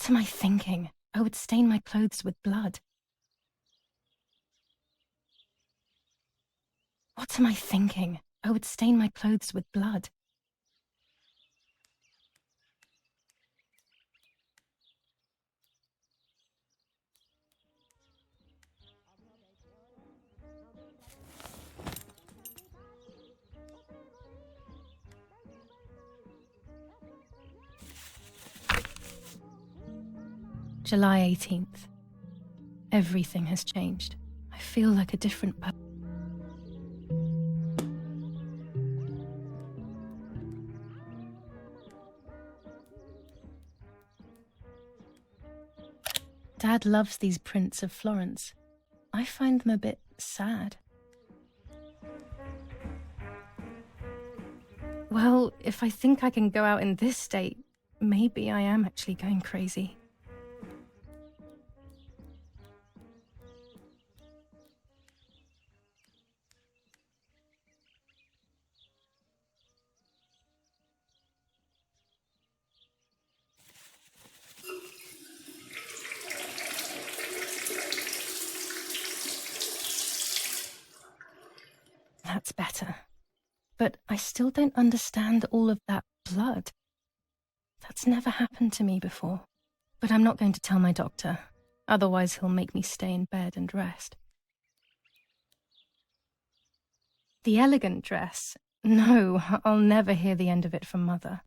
What am I thinking? I would stain my clothes with blood. What am I thinking? I would stain my clothes with blood. July 18th. Everything has changed. I feel like a different person. Dad loves these prints of Florence. I find them a bit sad. Well, if I think I can go out in this state, maybe I am actually going crazy. That's better. But I still don't understand all of that blood. That's never happened to me before. But I'm not going to tell my doctor. Otherwise he'll make me stay in bed and rest. The elegant dress? No, I'll never hear the end of it from Mother.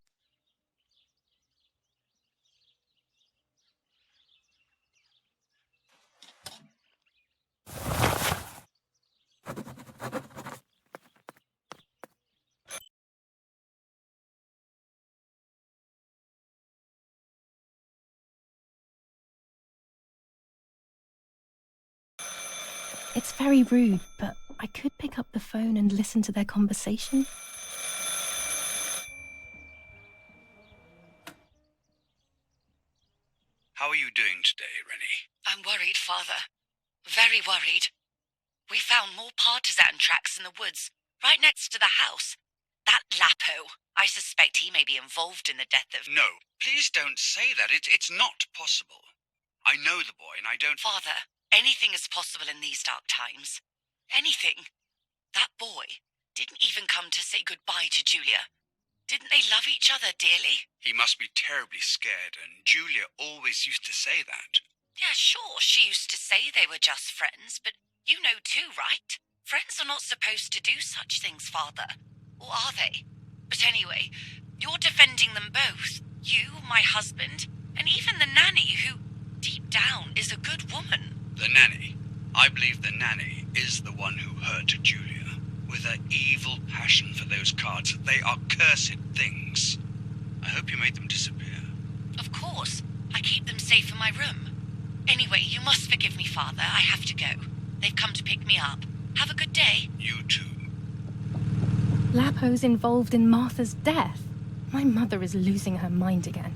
It's very rude, but I could pick up the phone and listen to their conversation. How are you doing today, Rennie? I'm worried, Father. Very worried. We found more partisan tracks in the woods, right next to the house. That Lapo, I suspect he may be involved in the death of... No, please don't say that. It's not possible. I know the boy and I don't... Father, anything is possible in these dark times. Anything. That boy didn't even come to say goodbye to Julia. Didn't they love each other dearly? He must be terribly scared, and Julia always used to say that. Yeah, sure, she used to say they were just friends, but you know too, right? Friends are not supposed to do such things, Father. Or are they? But anyway, you're defending them both. You, my husband, and even the nanny who, deep down, is a good woman. The nanny? I believe the nanny is the one who hurt Julia. With her evil passion for those cards. They are cursed things. I hope you made them disappear. Of course. I keep them safe in my room. Anyway, you must forgive me, Father. I have to go. They've come to pick me up. Have a good day. You too. Lapo's involved in Martha's death. My mother is losing her mind again.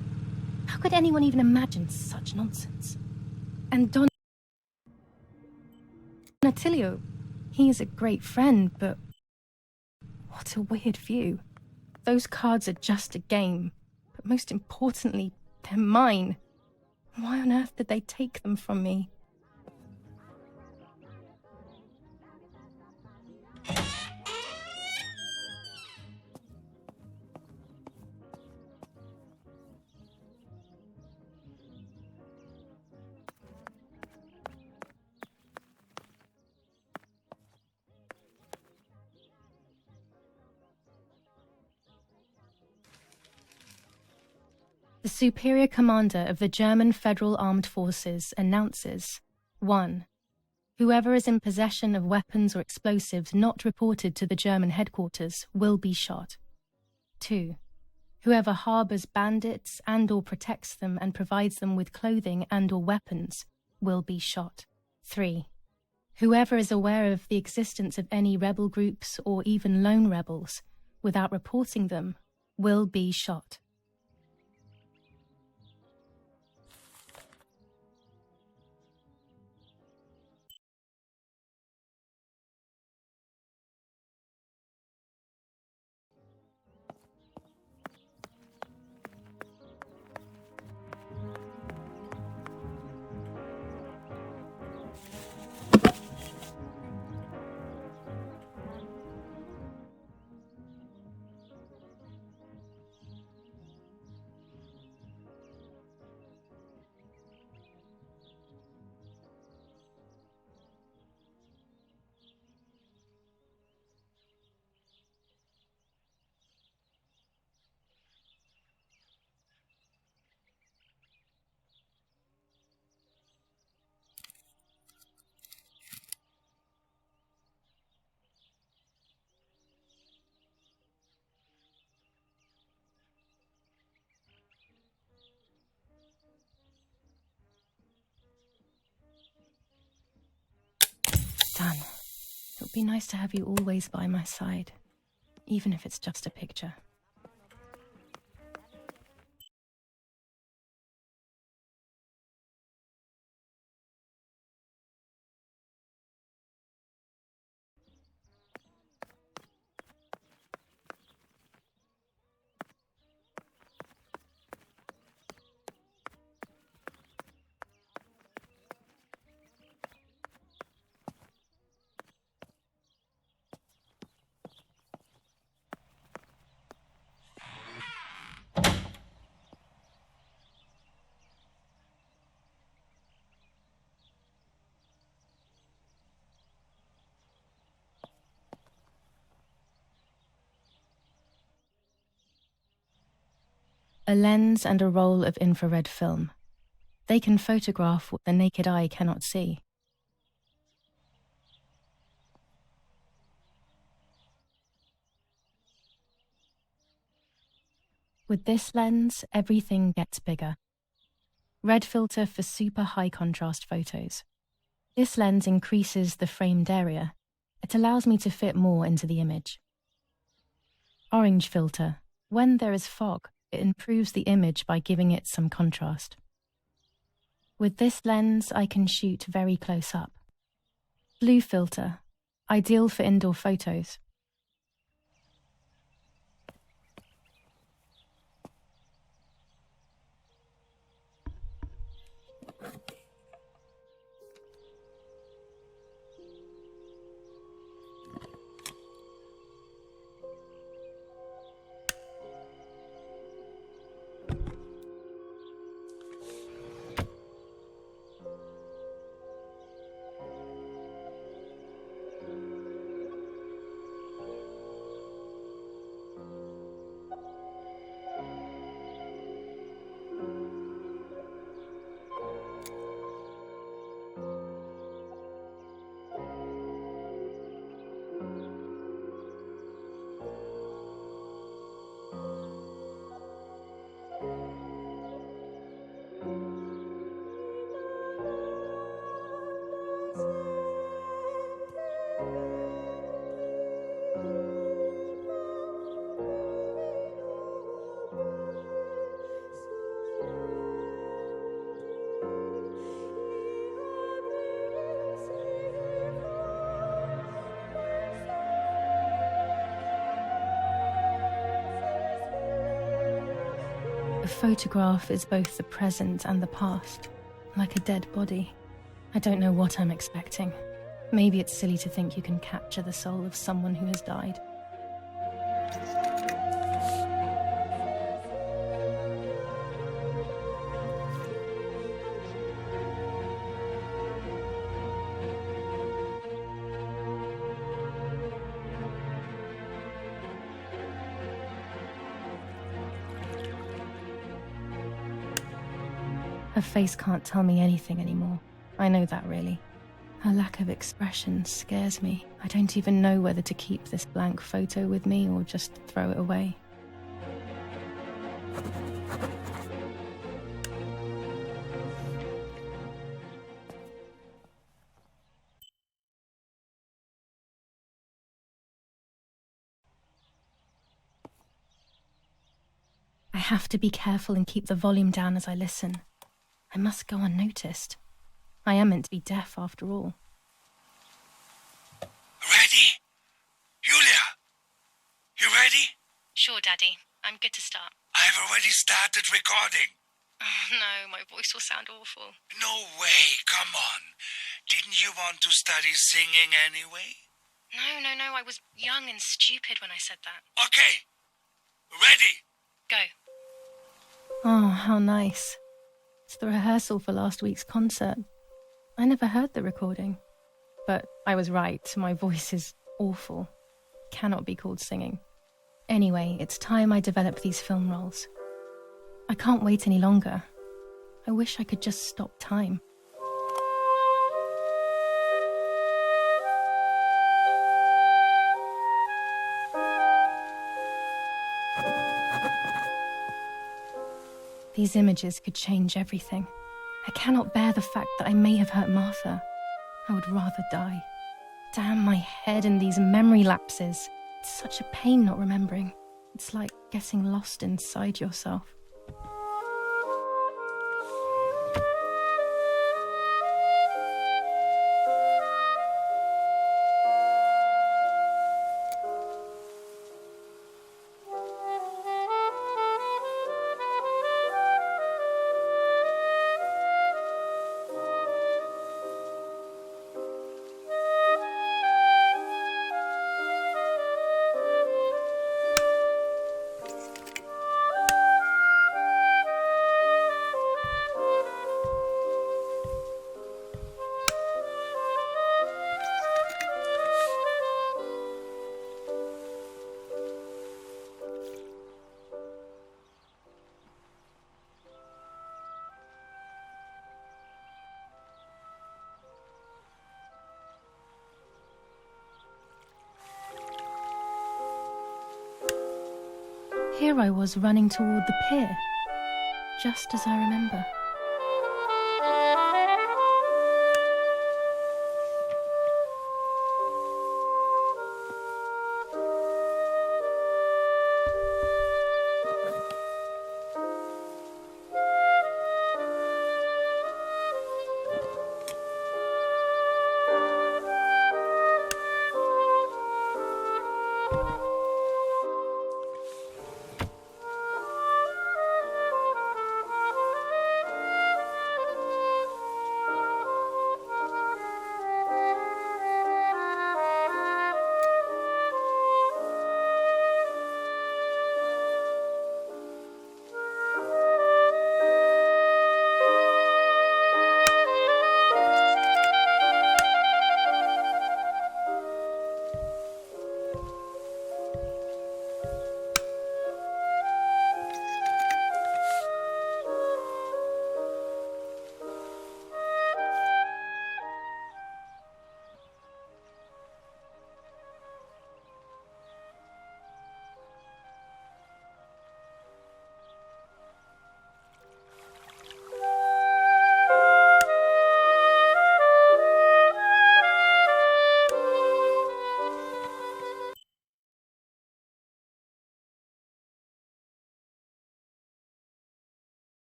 How could anyone even imagine such nonsense? And Don Attilio, he is a great friend, but what a weird view. Those cards are just a game, but most importantly, they're mine. Why on earth did they take them from me? The Superior Commander of the German Federal Armed Forces announces 1. Whoever is in possession of weapons or explosives not reported to the German headquarters will be shot. 2. Whoever harbors bandits and/or protects them and provides them with clothing and/or weapons will be shot. 3. Whoever is aware of the existence of any rebel groups or even lone rebels without reporting them will be shot. Man, it would be nice to have you always by my side, even if it's just a picture. A lens and a roll of infrared film. They can photograph what the naked eye cannot see. With this lens, everything gets bigger. Red filter for super high contrast photos. This lens increases the framed area. It allows me to fit more into the image. Orange filter. When there is fog, it improves the image by giving it some contrast. With this lens, I can shoot very close up. Blue filter. Ideal for indoor photos. A photograph is both the present and the past, like a dead body. I don't know what I'm expecting. Maybe it's silly to think you can capture the soul of someone who has died. Her face can't tell me anything anymore. I know that, really. Her lack of expression scares me. I don't even know whether to keep this blank photo with me or just throw it away. I have to be careful and keep the volume down as I listen. I must go unnoticed. I am meant to be deaf after all. Ready? Julia? You ready? Sure, Daddy. I'm good to start. I've already started recording. Oh, no, my voice will sound awful. No way, come on. Didn't you want to study singing anyway? No, I was young and stupid when I said that. Okay. Ready? Go. Oh, how nice. It's the rehearsal for last week's concert. I never heard the recording. But I was right, my voice is awful. Cannot be called singing. Anyway, it's time I develop these film rolls. I can't wait any longer. I wish I could just stop time. These images could change everything. I cannot bear the fact that I may have hurt Martha. I would rather die. Damn my head and these memory lapses. It's such a pain not remembering. It's like getting lost inside yourself. Here I was running toward the pier, just as I remember.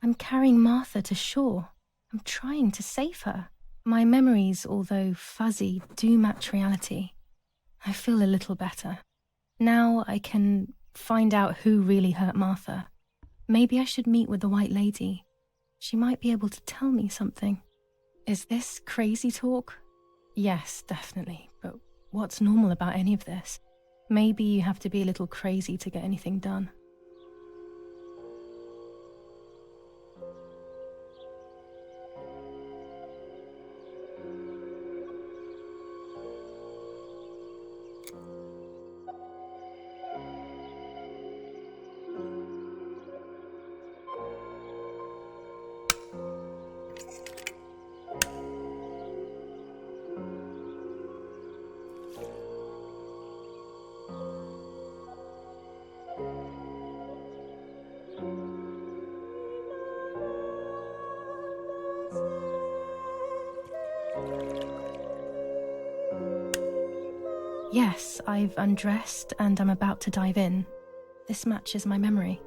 I'm carrying Martha to shore. I'm trying to save her. My memories, although fuzzy, do match reality. I feel a little better. Now I can find out who really hurt Martha. Maybe I should meet with the White Lady. She might be able to tell me something. Is this crazy talk? Yes, definitely. But what's normal about any of this? Maybe you have to be a little crazy to get anything done. Yes, I've undressed and I'm about to dive in. This matches my memory.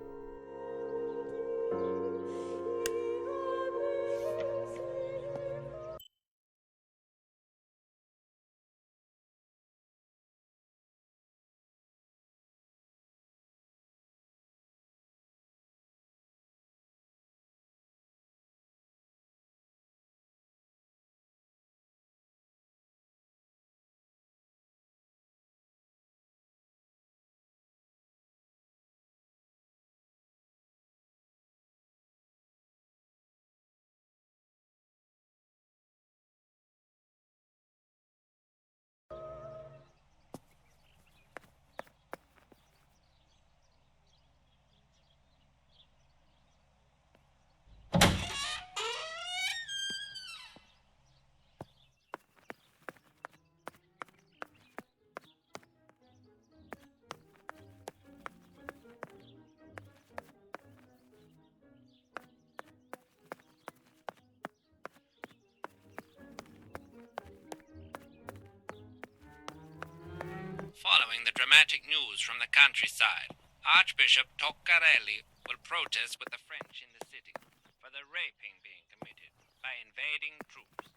Following the dramatic news from the countryside, Archbishop Toccarelli will protest with the French in the city for the raping being committed by invading troops.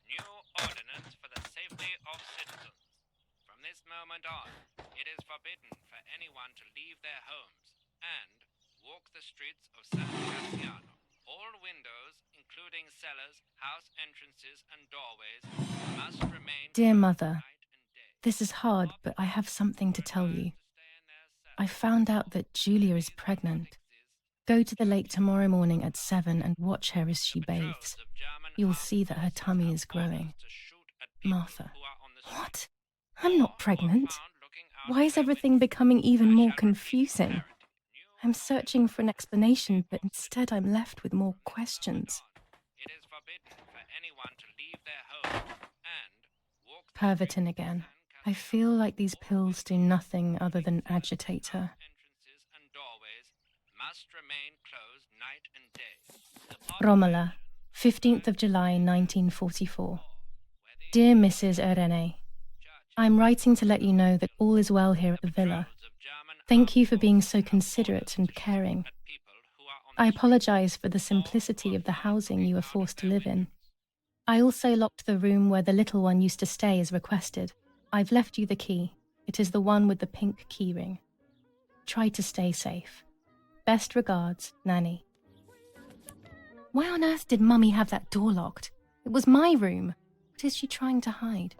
New ordinance for the safety of citizens. From this moment on, it is forbidden for anyone to leave their homes and walk the streets of San Cassiano. All windows, including cellars, house entrances, and doorways, must remain. Dear Mother, this is hard, but I have something to tell you. I found out that Julia is pregnant. Go to the lake tomorrow morning at 7 and watch her as she bathes. You'll see that her tummy is growing. Martha. What? I'm not pregnant. Why is everything becoming even more confusing? I'm searching for an explanation, but instead I'm left with more questions. It is forbidden for anyone to leave their homes and walk the Pervitin again. I feel like these pills do nothing other than agitate her. entrances and doorways must remain closed night and day. Romola, 15th of July 1944. Dear Mrs. Irene, I'm writing to let you know that all is well here at the villa. Thank you for being so considerate and caring. I apologize for the simplicity of the housing you were forced to live in. I also locked the room where the little one used to stay as requested. I've left you the key. It is the one with the pink keyring. Try to stay safe. Best regards, Nanny. Why on earth did Mummy have that door locked? It was my room. What is she trying to hide?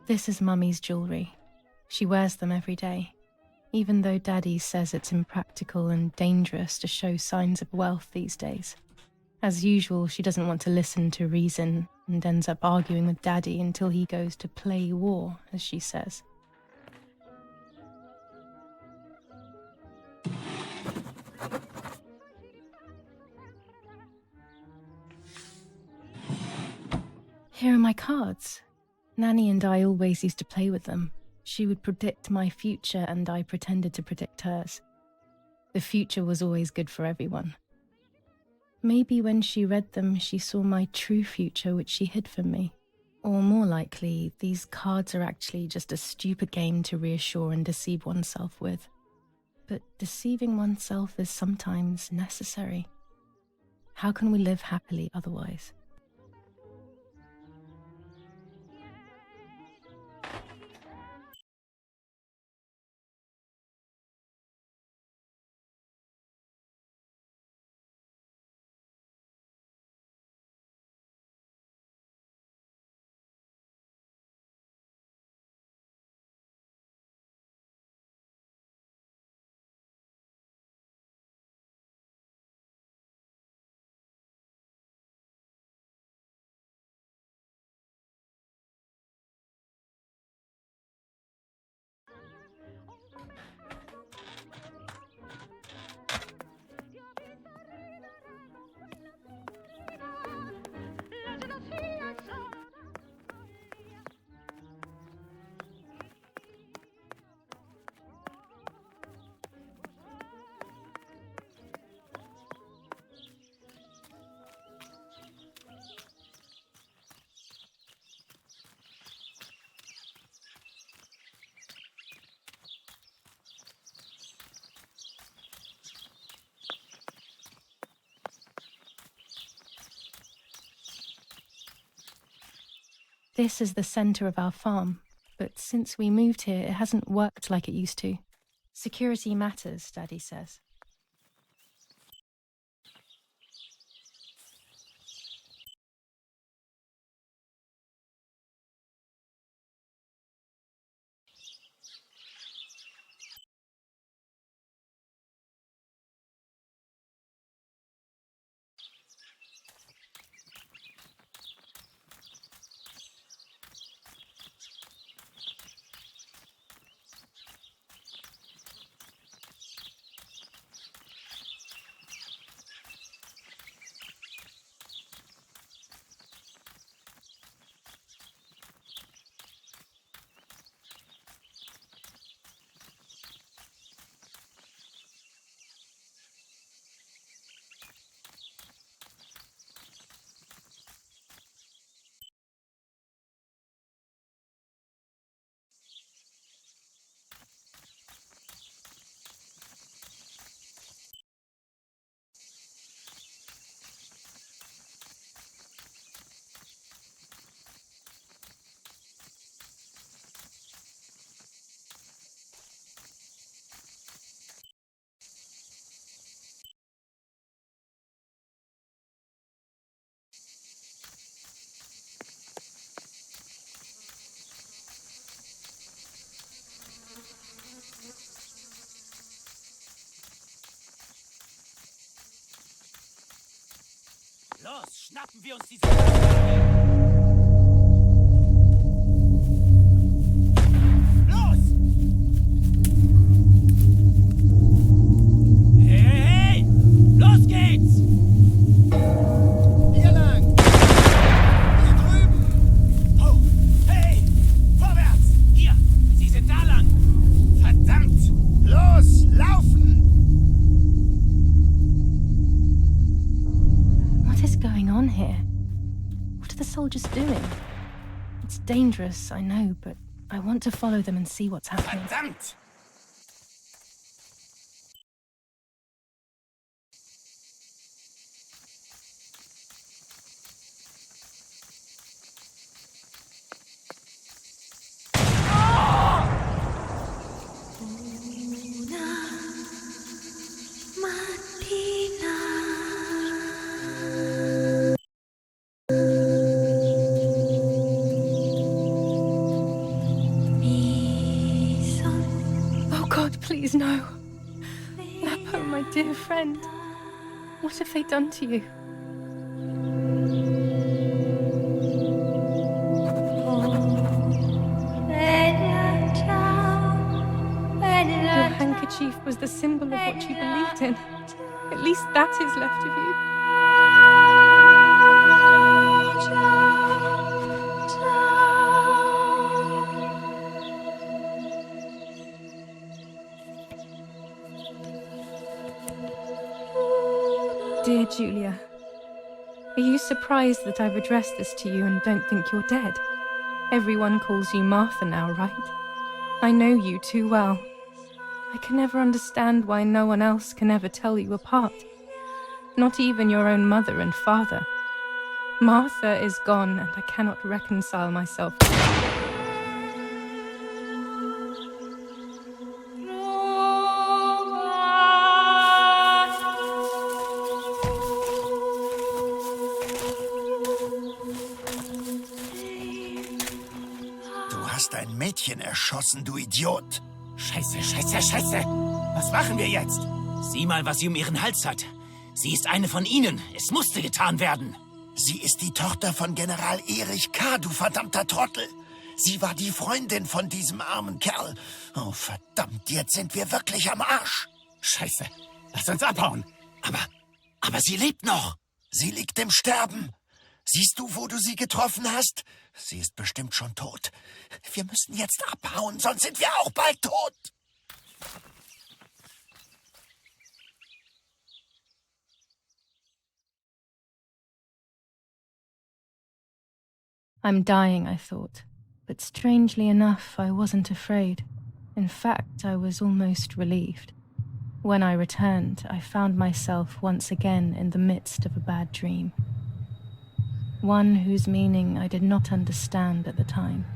This is Mummy's jewellery. She wears them every day, even though Daddy says it's impractical and dangerous to show signs of wealth these days. As usual, she doesn't want to listen to reason and ends up arguing with Daddy until he goes to play war, as she says. Here are my cards. Nanny and I always used to play with them. She would predict my future and I pretended to predict hers. The future was always good for everyone. Maybe when she read them, she saw my true future, which she hid from me. Or more likely, these cards are actually just a stupid game to reassure and deceive oneself with. But deceiving oneself is sometimes necessary. How can we live happily otherwise? This is the center of our farm, but since we moved here, it hasn't worked like it used to. Security matters, Daddy says. Los, schnappen wir uns diese... Los! Hey, hey, hey! Los geht's! Hier lang! Hier drüben! Oh, hey! Vorwärts! Hier! Sie sind da lang! Verdammt! Los, laufen! What is going on here? What are the soldiers doing? It's dangerous, I know, but I want to follow them and see what's happening. Verdammt! Please, no. Lapo, my dear friend. What have they done to you? Your handkerchief was the symbol of what you believed in. At least that is left of you. Dear Julia, are you surprised that I've addressed this to you and don't think you're dead? Everyone calls you Martha now, right? I know you too well. I can never understand why no one else can ever tell you apart. Not even your own mother and father. Martha is gone, and I cannot reconcile myself. Du hast ein Mädchen erschossen, du Idiot. Scheiße, scheiße, scheiße. Was machen wir jetzt? Sieh mal, was sie um ihren Hals hat. Sie ist eine von ihnen. Es musste getan werden. Sie ist die Tochter von General Erich K., du verdammter Trottel. Sie war die Freundin von diesem armen Kerl. Oh, verdammt, jetzt sind wir wirklich am Arsch. Scheiße, lass uns abhauen. Aber sie lebt noch. Sie liegt im Sterben. Siehst du, wo du sie getroffen hast? Sie ist bestimmt schon tot. Wir müssen jetzt abhauen, sonst sind wir auch bald tot. I'm dying, I thought, but strangely enough, I wasn't afraid. In fact, I was almost relieved. When I returned, I found myself once again in the midst of a bad dream. One whose meaning I did not understand at the time.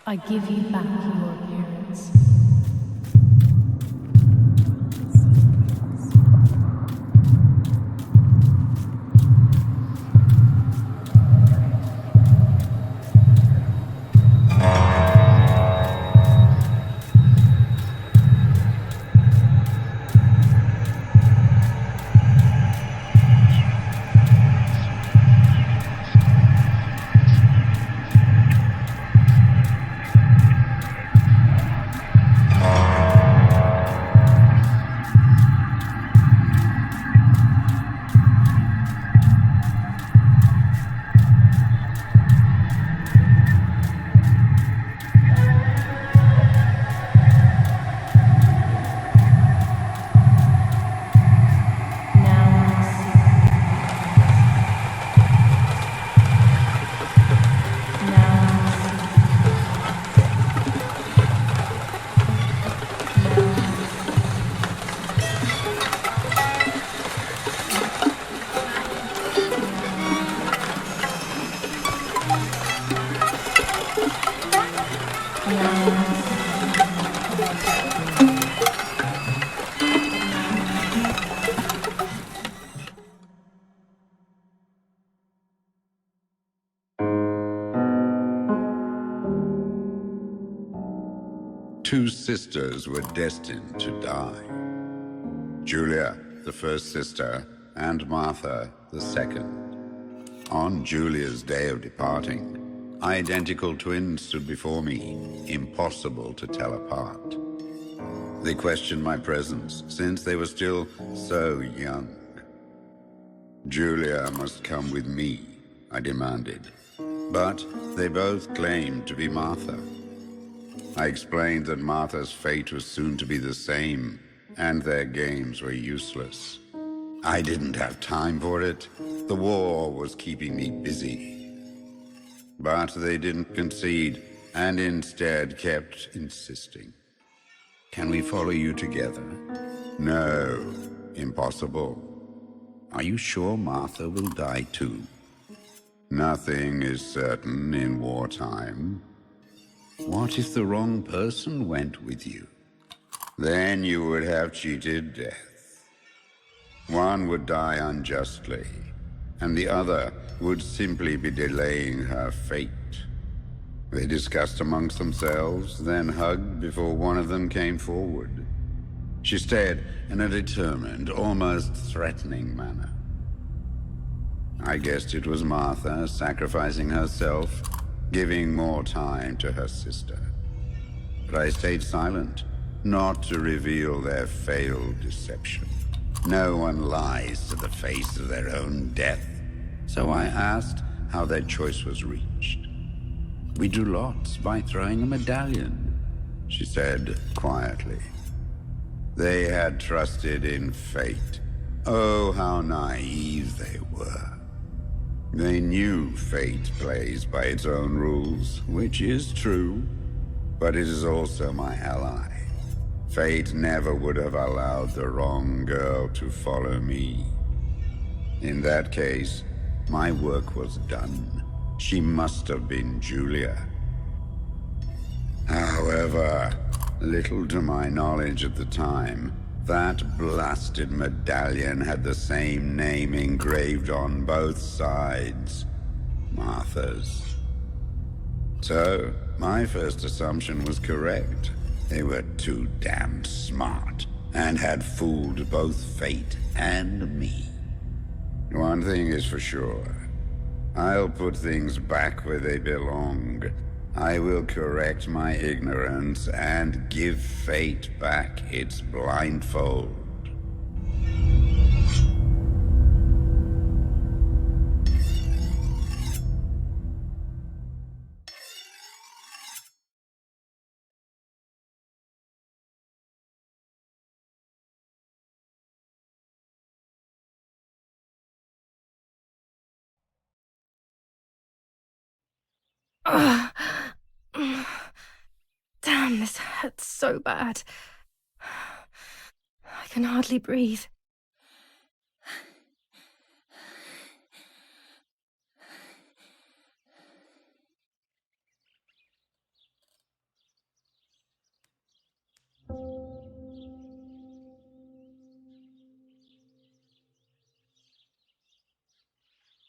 I give you back your appearance. Two sisters were destined to die. Julia, the first sister, and Martha, the second. On Julia's day of departing, identical twins stood before me, impossible to tell apart. They questioned my presence, since they were still so young. Julia must come with me, I demanded, but they both claimed to be Martha. I explained that Martha's fate was soon to be the same, and their games were useless. I didn't have time for it. The war was keeping me busy. But they didn't concede, and instead kept insisting. Can we follow you together? No, impossible. Are you sure Martha will die too? Nothing is certain in wartime. What if the wrong person went with you? Then you would have cheated death. One would die unjustly, and the other would simply be delaying her fate. They discussed amongst themselves, then hugged before one of them came forward. She stared in a determined, almost threatening manner. I guessed it was Martha sacrificing herself, giving more time to her sister. But I stayed silent, not to reveal their failed deception. No one lies to the face of their own death, so I asked how their choice was reached. We drew lots by throwing a medallion, she said quietly. They had trusted in fate. Oh, how naive they were. They knew fate plays by its own rules, which is true, but it is also my ally. Fate never would have allowed the wrong girl to follow me. In that case, my work was done. She must have been Julia. However, little to my knowledge at the time, that blasted medallion had the same name engraved on both sides, Martha's. So, my first assumption was correct. They were too damn smart, and had fooled both fate and me. One thing is for sure. I'll put things back where they belong. I will correct my ignorance and give fate back its blindfold. Damn, this hurts so bad. I can hardly breathe.